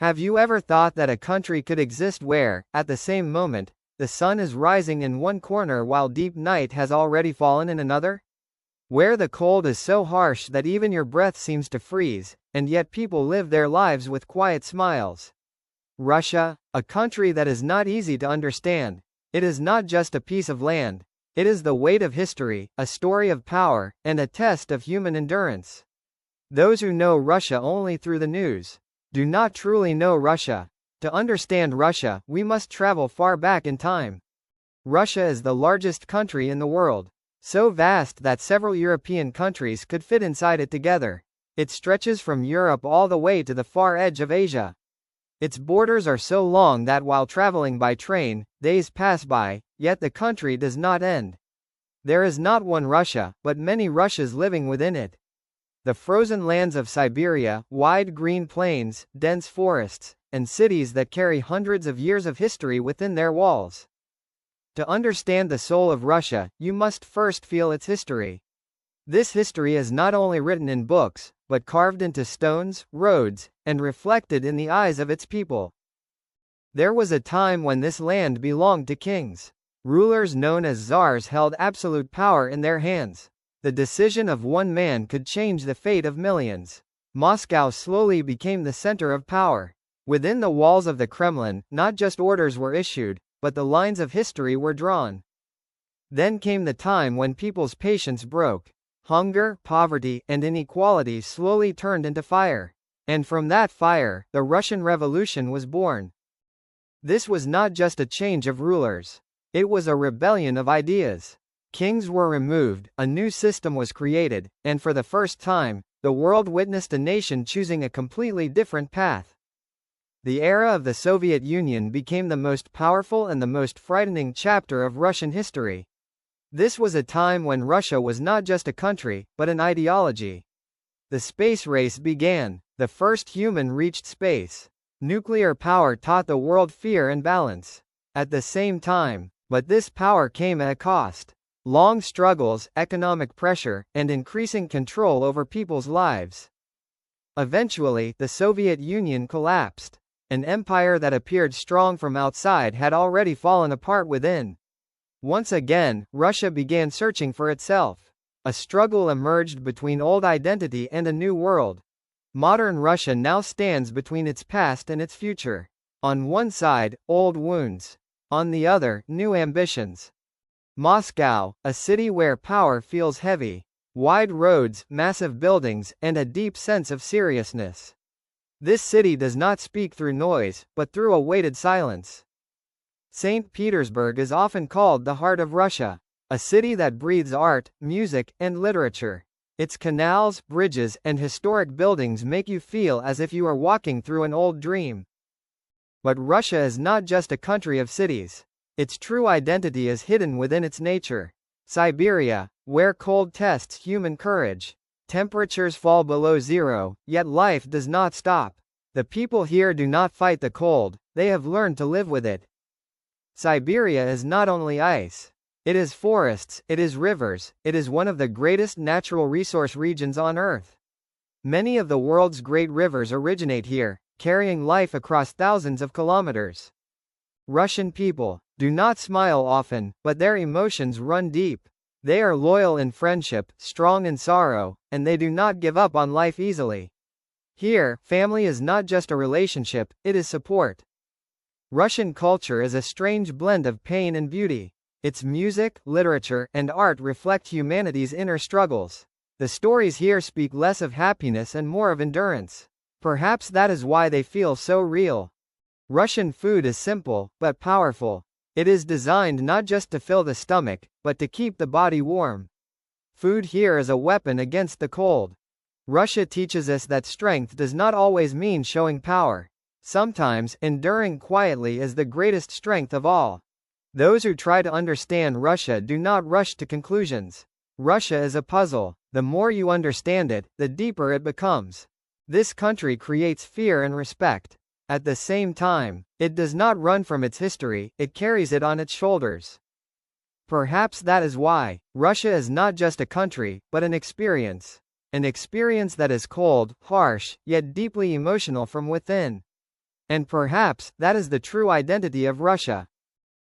Have you ever thought that a country could exist where, at the same moment, the sun is rising in one corner while deep night has already fallen in another? Where the cold is so harsh that even your breath seems to freeze, and yet people live their lives with quiet smiles. Russia, a country that is not easy to understand. It is not just a piece of land. It is the weight of history, a story of power, and a test of human endurance. Those who know Russia only through the news do not truly know Russia. To understand Russia, we must travel far back in time. Russia is the largest country in the world, so vast that several European countries could fit inside it together. It stretches from Europe all the way to the far edge of Asia. Its borders are so long that while traveling by train, days pass by, yet the country does not end. There is not one Russia, but many Russias living within it. The frozen lands of Siberia, wide green plains, dense forests, and cities that carry hundreds of years of history within their walls. To understand the soul of Russia, you must first feel its history. This history is not only written in books, but carved into stones, roads, and reflected in the eyes of its people. There was a time when this land belonged to kings. Rulers known as czars held absolute power in their hands. The decision of one man could change the fate of millions. Moscow slowly became the center of power. Within the walls of the Kremlin, not just orders were issued, but the lines of history were drawn. Then came the time when people's patience broke. Hunger, poverty, and inequality slowly turned into fire. And from that fire, the Russian Revolution was born. This was not just a change of rulers. It was a rebellion of ideas. Kings were removed, a new system was created, and for the first time, the world witnessed a nation choosing a completely different path. The era of the Soviet Union became the most powerful and the most frightening chapter of Russian history. This was a time when Russia was not just a country, but an ideology. The space race began. The first human reached space. Nuclear power taught the world fear and balance. At the same time, but this power came at a cost. Long struggles, economic pressure, and increasing control over people's lives. Eventually, the Soviet Union collapsed. An empire that appeared strong from outside had already fallen apart within. Once again, Russia began searching for itself. A struggle emerged between old identity and a new world. Modern Russia now stands between its past and its future. On one side, old wounds. On the other, new ambitions. Moscow, a city where power feels heavy. Wide roads, massive buildings, and a deep sense of seriousness. This city does not speak through noise, but through a weighted silence. Saint Petersburg is often called the heart of Russia, a city that breathes art, music, and literature. Its canals, bridges, and historic buildings make you feel as if you are walking through an old dream. But Russia is not just a country of cities. Its true identity is hidden within its nature. Siberia, where cold tests human courage. Temperatures fall below zero, yet life does not stop. The people here do not fight the cold, they have learned to live with it. Siberia is not only ice. It is forests, it is rivers, it is one of the greatest natural resource regions on Earth. Many of the world's great rivers originate here, carrying life across thousands of kilometers. Russian people do not smile often, but their emotions run deep. They are loyal in friendship, strong in sorrow, and they do not give up on life easily. Here, family is not just a relationship, it is support. Russian culture is a strange blend of pain and beauty. Its music, literature, and art reflect humanity's inner struggles. The stories here speak less of happiness and more of endurance. Perhaps that is why they feel so real. Russian food is simple, but powerful. It is designed not just to fill the stomach, but to keep the body warm. Food here is a weapon against the cold. Russia teaches us that strength does not always mean showing power. Sometimes, enduring quietly is the greatest strength of all. Those who try to understand Russia do not rush to conclusions. Russia is a puzzle. The more you understand it, the deeper it becomes. This country creates fear and respect. At the same time, it does not run from its history, it carries it on its shoulders. Perhaps that is why Russia is not just a country, but an experience. An experience that is cold, harsh, yet deeply emotional from within. And perhaps, that is the true identity of Russia.